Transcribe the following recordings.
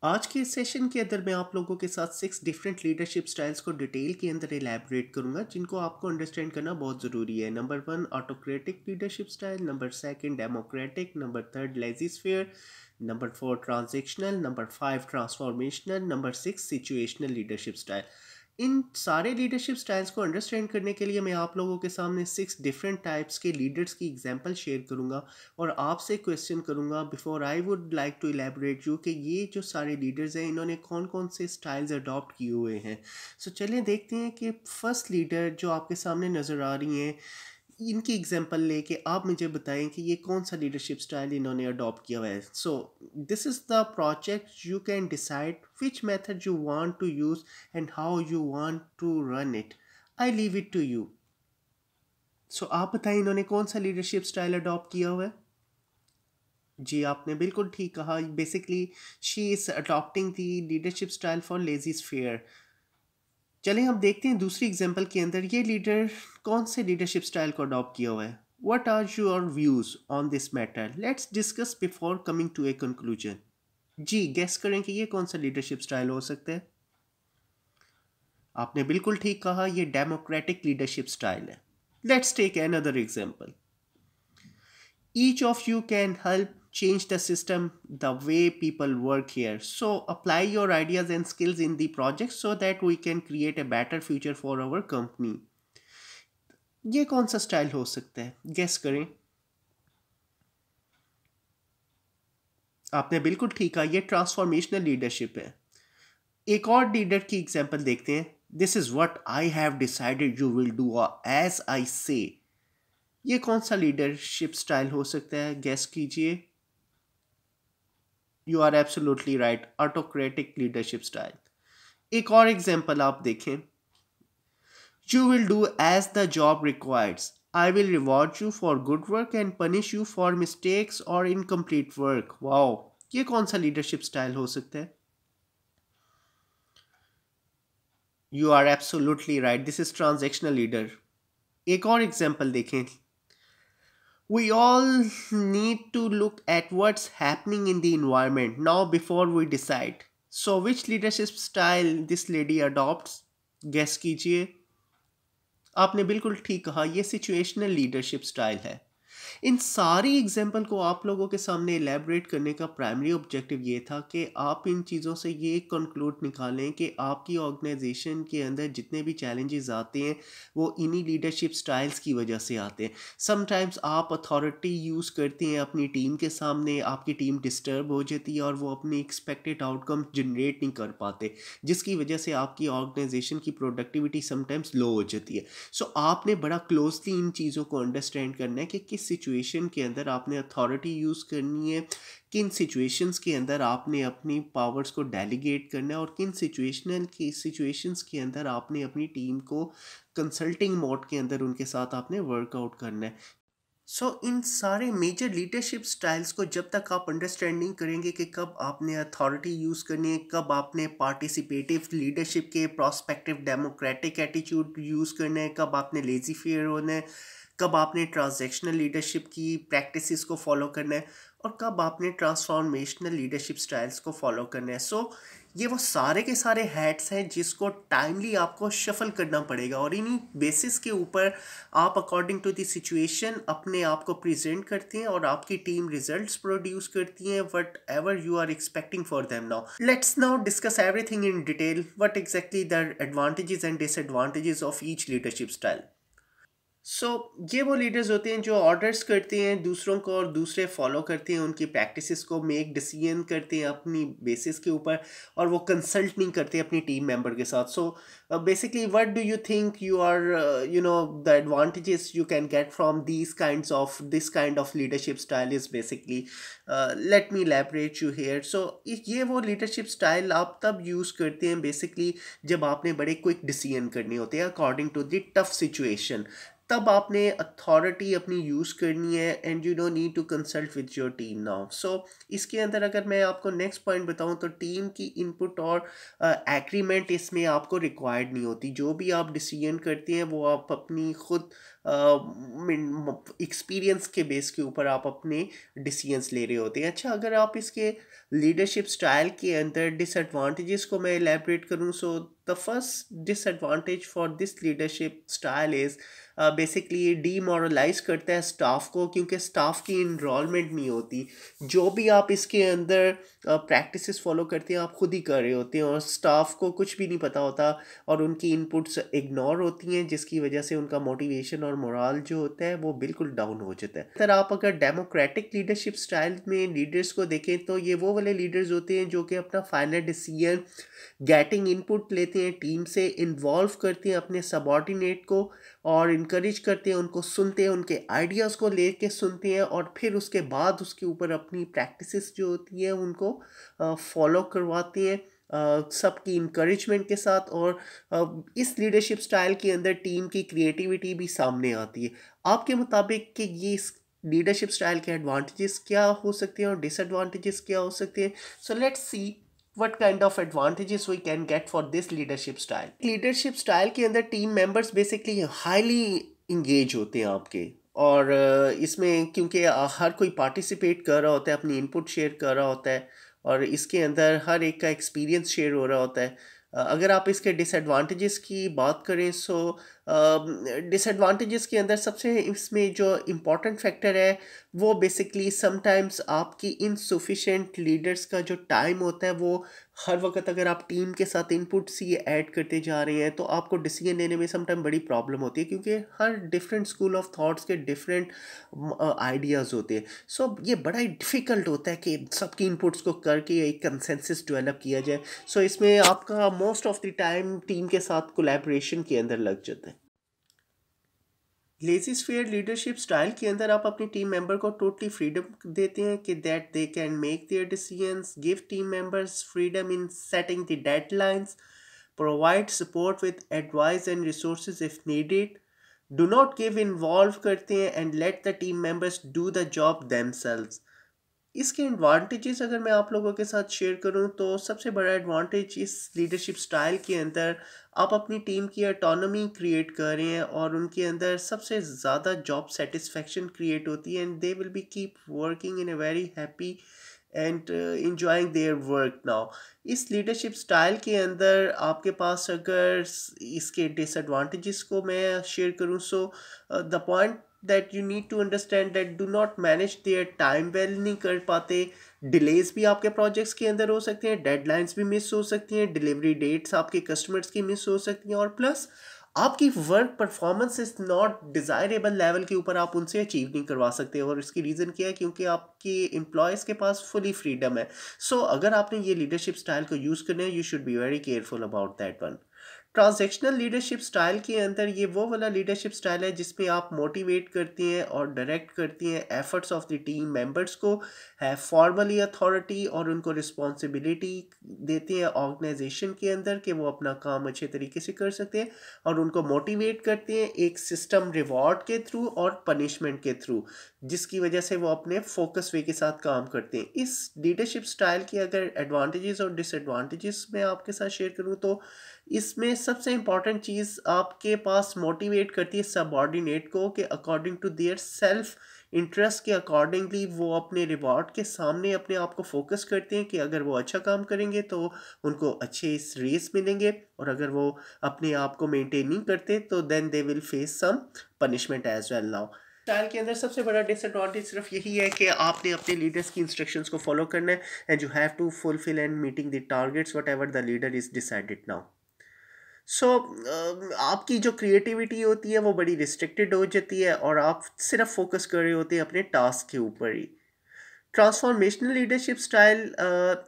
आज के इस सेशन के अंदर मैं आप लोगों के साथ 6 डिफरेंट लीडरशिप स्टाइल्स को डिटेल के अंदर एलैबोरेट करूंगा जिनको आपको अंडरस्टैंड करना बहुत ज़रूरी है। Number 1 autocratic leadership style, number 2 democratic, number 3 laissez faire, number 4 transactional, number 5 transformational, number 6 situational leadership style. इन सारे लीडरशिप स्टाइल्स को अंडरस्टैंड करने के लिए मैं आप लोगों के सामने 6 डिफरेंट टाइप्स के लीडर्स की एग्जांपल शेयर करूंगा और आपसे क्वेश्चन करूंगा before I would like to elaborate you कि ये जो सारे लीडर्स हैं इन्होंने कौन कौन से स्टाइल्स अडॉप्ट किए हुए हैं। सो चलिए देखते हैं कि फर्स्ट लीडर जो आपके सामने नज़र आ रही हैं, इनकी एग्जांपल लेके आप मुझे बताएं कि ये कौन सा लीडरशिप स्टाइल इन्होंने अडॉप्ट किया हुआ है। So this is the project, you can decide which method you want to use and how you want to run it. I leave it to you. So आप बताएं इन्होंने कौन सा लीडरशिप स्टाइल अडॉप्ट किया हुआ है। जी, आपने बिल्कुल ठीक कहा। Basically she is adopting the leadership style for lazy fair. चलिए हम देखते हैं दूसरी एग्जांपल के अंदर ये लीडर कौन से लीडरशिप स्टाइल को अडॉप्ट किया हुआ है। What are your views on this matter, let's discuss before coming to a conclusion. जी, गेस करें कि ये कौन सा लीडरशिप स्टाइल हो सकता है। आपने बिल्कुल ठीक कहा, ये डेमोक्रेटिक लीडरशिप स्टाइल है। Let's take another example. Each of you can help change the system, the way people work here. So apply your ideas and skills in the project so that we can create a better future for our company. ये कौन सा style हो सकता है, guess करें। आपने बिल्कुल ठीक कहा, ये ट्रांसफॉर्मेशनल लीडरशिप है। एक और लीडर की एग्जांपल देखते हैं। This is what I have decided you will do as I say. ये कौन सा लीडरशिप स्टाइल हो सकता है, गेस कीजिए। You are absolutely right, autocratic leadership style. एक और एग्जांपल आप देखें। You will do as the job requires, I will reward you for good work and punish you for mistakes और इनकम्प्लीट वर्क। वाओ, ये कौन सा leadership style हो सकता है। You are absolutely right, this is transactional leader. एक और example देखें। We all need to look at what's happening in the environment now before we decide. So which leadership style this lady adopts? Guess कीजिए। आपने बिल्कुल ठीक कहा, ये situational leadership style है। इन सारी एग्जाम्पल को आप लोगों के सामने एलैबोरेट करने का प्राइमरी ऑब्जेक्टिव ये था कि आप इन चीज़ों से ये कंक्लूड निकालें कि आपकी ऑर्गेनाइजेशन के अंदर जितने भी चैलेंजेस आते हैं वो इन्हीं लीडरशिप स्टाइल्स की वजह से आते हैं। समटाइम्स आप अथॉरिटी यूज़ करते हैं अपनी टीम के सामने, आपकी टीम डिस्टर्ब हो जाती है और वो अपनी एक्सपेक्टेड आउटकम जनरेट नहीं कर पाते, जिसकी वजह से आपकी ऑर्गेनाइजेशन की प्रोडक्टिविटी समटाइम्स लो हो जाती है। सो आपने बड़ा क्लोजली इन चीज़ों को अंडरस्टैंड करना है कि किस सिचुएशन के अंदर आपने अथॉरिटी यूज़ करनी है, किन सिचुएशंस के अंदर आपने अपनी पावर्स को डेलीगेट करना है और किन सिचुएशंस के अंदर आपने अपनी टीम को कंसल्टिंग मोड के अंदर उनके साथ आपने वर्कआउट करना है। इन सारे मेजर लीडरशिप स्टाइल्स को जब तक आप अंडरस्टैंडिंग करेंगे कि कब आपने अथॉरिटी यूज़ करनी है, कब आपने पार्टिसिपेटिव लीडरशिप के प्रोस्पेक्टिव डेमोक्रेटिक एटीट्यूड यूज़ करना है, कब आपने लेजी फेयर होना है, कब आपने ट्रांजैक्शनल लीडरशिप की प्रैक्टिसेस को फॉलो करना है और कब आपने ट्रांसफॉर्मेशनल लीडरशिप स्टाइल्स को फॉलो करना है। ये वो सारे के सारे हैट्स हैं जिसको टाइमली आपको शफल करना पड़ेगा और इन्हीं बेसिस के ऊपर आप अकॉर्डिंग टू द सिचुएशन अपने आप को प्रेजेंट करते हैं और आपकी टीम रिजल्ट्स प्रोड्यूस करती हैं whatever you are expecting for them. Now let's now discuss everything in detail, what exactly the advantages and disadvantages of each leadership style. ये वो लीडर्स होते हैं जो ऑर्डर्स करते हैं दूसरों को और दूसरे फॉलो करते हैं, उनकी प्रैक्टिसेस को मेक डिसीजन करते हैं अपनी बेसिस के ऊपर और वो कंसल्ट नहीं करते अपनी टीम मेंबर के साथ। Basically what do you think you are the advantages you can get from this kind of leadership style is basically, let me elaborate you here. ये वो लीडरशिप स्टाइल आप तब यूज़ करते हैं बेसिकली जब आपने बड़े क्विक डिसीजन करने होते हैं according to the tough situation, तब आपने अथॉरिटी अपनी यूज़ करनी है and you don't need to consult with your team now. इसके अंदर अगर मैं आपको नेक्स्ट पॉइंट बताऊं तो टीम की इनपुट और एग्रीमेंट इसमें आपको रिक्वायर्ड नहीं होती। जो भी आप डिसीजन करते हैं वो आप अपनी खुद एक्सपीरियंस के बेस के ऊपर आप अपने डिसीजंस ले रहे होते हैं। अच्छा, अगर आप इसके लीडरशिप स्टाइल के अंदर डिसएडवांटेजेस को मैं एलैबोरेट करूं, so the first disadvantage for this leadership style is basically ये डीमोरलाइज करता है स्टाफ को, क्योंकि स्टाफ की इनरोलमेंट नहीं होती। जो भी आप इसके अंदर प्रैक्टिसेस फॉलो करते हैं आप खुद ही कर रहे होते हैं, और स्टाफ को कुछ भी नहीं पता होता और उनकी इनपुट्स इग्नोर होती हैं, जिसकी वजह से उनका मोटिवेशन और मोराल जो होता है वो बिल्कुल डाउन हो जाता है। अगर आप अगर डेमोक्रेटिक लीडरशिप स्टाइल में लीडर्स को देखें तो ये वो वाले लीडर्स होते हैं जो कि अपना फाइनल डिसीजन गेटिंग इनपुट लेते हैं, टीम से इन्वॉल्व करते हैं अपने सबॉर्डिनेट को और इनकरेज करते हैं, उनको सुनते हैं, उनके आइडियाज़ को लेके सुनते हैं, और फिर उसके बाद उसके ऊपर अपनी प्रैक्टिसेस जो होती हैं उनको फॉलो करवाते हैं सबकी इंकरेजमेंट के साथ। और इस लीडरशिप स्टाइल के अंदर टीम की क्रिएटिविटी भी सामने आती है। आपके मुताबिक कि ये इस लीडरशिप स्टाइल के एडवांटेजेस क्या हो सकते हैं और डिसएडवांटेजेस क्या हो सकते हैं? So let's see what kind of advantages we can get for this leadership style. leadership style के अंदर team members basically highly engage होते हैं आपके, और इसमें क्योंकि हर कोई पार्टिसिपेट कर रहा होता है, अपनी इनपुट शेयर कर रहा होता है, और इसके अंदर हर एक का एक्सपीरियंस शेयर हो रहा होता है। अगर आप इसके डिसएडवांटेजेस की बात करें, सो डिसएडवांटेजेस के अंदर सबसे इसमें जो इम्पोर्टेंट फैक्टर है वो बेसिकली समटाइम्स आपकी इनसफिशेंट लीडर्स का जो टाइम होता है वो हर वक्त अगर आप टीम के साथ इनपुट्स ही ऐड करते जा रहे हैं तो आपको डिसीजन लेने में समटाइम बड़ी प्रॉब्लम होती है, क्योंकि हर डिफरेंट स्कूल ऑफ थॉट्स के डिफरेंट आइडियाज़ होते हैं। सो ये बड़ा ही डिफ़िकल्ट होता है कि सबकी इनपुट्स को करके एक कंसेंसस डेवलप किया जाए। सो इसमें आपका most of the time team के साथ कोलैबोरेशन के अंदर लग जाता है। लेजी स्फीयर लीडरशिप स्टाइल के अंदर आप अपनी टीम मेंबर को टोटली फ्रीडम देते हैं कि that they can make their decisions, give team members freedom in setting the deadlines, provide support with advice and resources if needed, do not give involve करते हैं and let the team members do the job themselves. इसके advantages अगर मैं आप लोगों के साथ share करूं तो सबसे बड़ा एडवांटेज इस लीडरशिप स्टाइल के अंदर आप अपनी टीम की ऑटोनॉमी क्रिएट कर रहे हैं और उनके अंदर सबसे ज़्यादा जॉब सेटिस्फेक्शन क्रिएट होती है, and they will be keep working in a very happy and enjoying their work. Now इस लीडरशिप स्टाइल के अंदर आपके पास अगर इसके डिसएडवांटेजेस को मैं शेयर करूं, so the point that you need to understand that do not manage their time well नहीं कर पाते, डिलेज भी आपके प्रोजेक्ट्स के अंदर हो सकते हैं, डेडलाइंस भी मिस हो सकती हैं, डिलीवरी डेट्स आपके कस्टमर्स की मिस हो सकती हैं, और प्लस आपकी work performance is not desirable level के ऊपर आप उनसे अचीव नहीं करवा सकते। और इसकी रीज़न क्या है? क्योंकि आपके एम्प्लॉयज़ के पास फुली फ्रीडम है। सो अगर आपने ये लीडरशिप स्टाइल को यूज़ करना है, you should be very careful about that one. Transactional leadership style के अंदर ये वो वाला लीडरशिप स्टाइल है जिसमें आप मोटिवेट करती हैं और डायरेक्ट करती हैं efforts of the team members को, है फॉर्मली अथॉरिटी और उनको रिस्पॉन्सिबिलिटी देते हैं ऑर्गेनाइजेशन के अंदर कि वो अपना काम अच्छे तरीके से कर सकते हैं, और उनको मोटिवेट करते हैं एक सिस्टम रिवॉर्ड के थ्रू और पनिशमेंट के थ्रू, जिसकी वजह से वो अपने फोकस वे के साथ काम करते हैं। इस लीडरशिप स्टाइल के अगर एडवांटेजेस और डिसएडवांटेजेस मैं आपके साथ शेयर करूँ तो इसमें सबसे इम्पॉर्टेंट चीज़ आपके पास मोटिवेट करती है सबॉर्डिनेट को कि according to their self interest के अकॉर्डिंगली वो अपने रिवॉर्ड के सामने अपने आप को फोकस करते हैं कि अगर वो अच्छा काम करेंगे तो उनको अच्छे इस रेस मिलेंगे, और अगर वो अपने आप को मेंटेन नहीं करते तो then they will face some punishment as well. Now style के अंदर सबसे बड़ा डिसएडवांटेज सिर्फ यही है कि आपने अपने लीडर्स की इंस्ट्रक्शंस को फॉलो करना है, and you have to fulfil and meeting the targets whatever the leader is decided. Now so आपकी जो क्रिएटिविटी होती है वो बड़ी रिस्ट्रिक्टेड हो जाती है और आप सिर्फ फोकस कर रहे होते हैं अपने टास्क के ऊपर ही। ट्रांसफॉर्मेशनल लीडरशिप स्टाइल,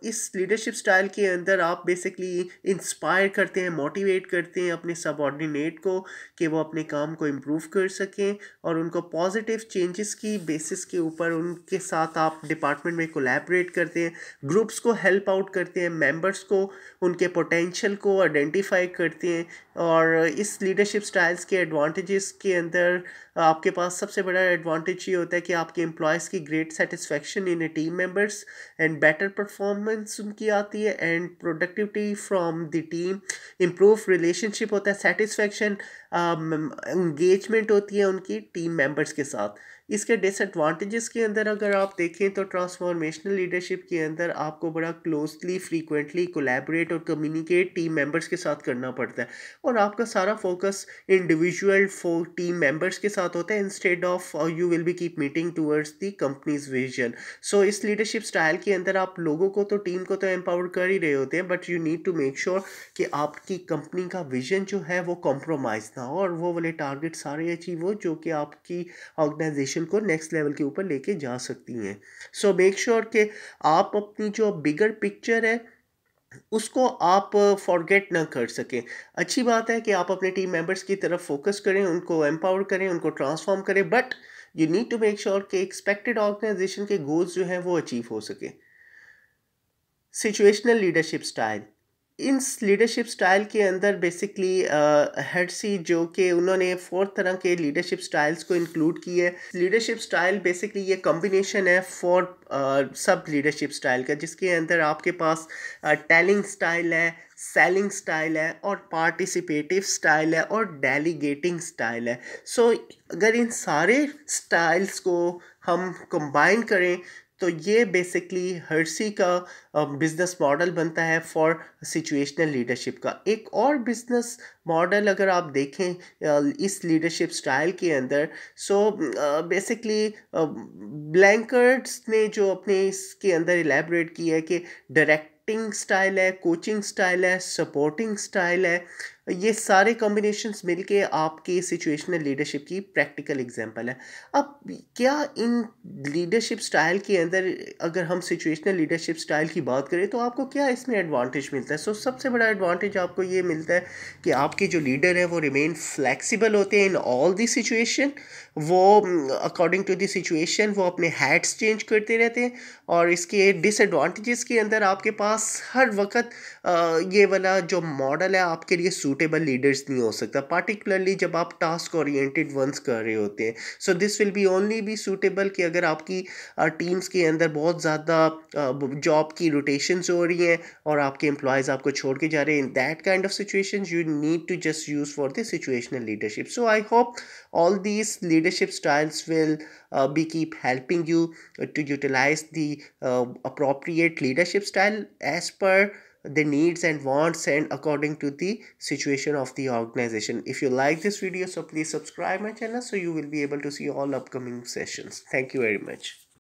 इस लीडरशिप स्टाइल के अंदर आप बेसिकली इंस्पायर करते हैं, मोटिवेट करते हैं अपने सबऑर्डिनेट को कि वो अपने काम को इम्प्रूव कर सकें, और उनको पॉजिटिव चेंजेस की बेसिस के ऊपर उनके साथ आप डिपार्टमेंट में कोलैबोरेट करते हैं, ग्रुप्स को हेल्प आउट करते हैं, मेंबर्स को उनके पोटेंशियल को आइडेंटिफाई करते हैं। और इस लीडरशिप स्टाइल्स के एडवांटेजेस के अंदर आपके पास सबसे बड़ा एडवांटेज ये होता है कि आपके एम्प्लॉयज़ की great satisfaction in A team members and better performance उनकी आती है and productivity from the team, improve relationship होता है, सेटिस्फेक्शन, एंगेजमेंट होती है उनकी टीम मेंबर्स के साथ। इसके डिसएडवांटेजेस के अंदर अगर आप देखें तो ट्रांसफॉर्मेशनल लीडरशिप के अंदर आपको बड़ा क्लोजली फ्रीक्वेंटली कोलैबोरेट और कम्युनिकेट टीम मेंबर्स के साथ करना पड़ता है और आपका सारा focus individual for team members के साथ होता है instead of you will be keep meeting towards the company's vision. So इस लीडरशिप स्टाइल के अंदर आप लोगों को तो टीम को तो एम्पावर कर ही रहे होते हैं but you need to make sure कि आपकी कंपनी का विजन जो है वो कॉम्प्रोमाइज़ ना हो और वो वाले टारगेट सारे अचीव हो जो कि आपकी ऑर्गेनाइजेशन को नेक्स्ट लेवल के ऊपर लेके जा सकती हैं। सो मेक श्योर कि आप अपनी जो बिगर पिक्चर है उसको आप फॉरगेट ना कर सकें। अच्छी बात है कि आप अपने टीम मेंबर्स की तरफ फोकस करें, उनको एम्पावर करें, उनको ट्रांसफॉर्म करें, but you need to make sure कि एक्सपेक्टेड ऑर्गेनाइजेशन के गोल्स जो हैं वो अचीव हो सके। Situational leadership style, in leadership style के अंदर बेसिकली हेडसी जो कि उन्होंने 4 तरह के लीडरशिप स्टाइल्स को इंक्लूड किए। लीडरशिप स्टाइल बेसिकली ये कॉम्बिनेशन है फॉर सब लीडरशिप स्टाइल का जिसके अंदर आपके पास टेलिंग स्टाइल है, सेलिंग स्टाइल है और पार्टिसिपेटिव स्टाइल है और डेलीगेटिंग स्टाइल है। सो अगर इन सारे स्टाइल्स को हम कंबाइन करें तो ये बेसिकली हर्सी का बिजनेस मॉडल बनता है फॉर सिचुएशनल लीडरशिप का। एक और बिजनेस मॉडल अगर आप देखें इस लीडरशिप स्टाइल के अंदर, सो बेसिकली ब्लैंकर्ड्स ने जो अपने इसके अंदर इलेबरेट किया है कि डायरेक्टिंग स्टाइल है, कोचिंग स्टाइल है, सपोर्टिंग स्टाइल है, ये सारे कॉम्बिनेशंस मिलके आपकी सिचुएशनल लीडरशिप की प्रैक्टिकल एग्जांपल है। अब क्या इन लीडरशिप स्टाइल के अंदर अगर हम सिचुएशनल लीडरशिप स्टाइल की बात करें तो आपको क्या इसमें एडवांटेज मिलता है? सो सबसे बड़ा एडवांटेज आपको ये मिलता है कि आपके जो लीडर है वो रिमेन फ्लेक्सिबल होते हैं इन ऑल दी सिचुएशन। वो अकॉर्डिंग टू द सिचुएशन वो अपने हैट्स चेंज करते रहते हैं और इसके डिसएडवांटेजेस के अंदर आपके पास हर वक्त ये वाला जो मॉडल है आपके लिए सूटेबल लीडर्स नहीं हो सकता, पार्टिकुलरली जब आप टास्क ओरिएंटेड वंस कर रहे होते हैं। So this will be only B suitable कि अगर आपकी टीम्स के अंदर बहुत ज़्यादा जॉब की रोटेशंस हो रही हैं और आपके एम्प्लॉयज़ आपको छोड़ के जा रहे हैं, in that kind of situations you need to just use for the situational leadership. So I hope all these leadership styles will be keep helping you to utilize the appropriate leadership style as per the needs and wants and according to the situation of the organization. If you like this video, so please subscribe my channel so you will be able to see all upcoming sessions. Thank you very much.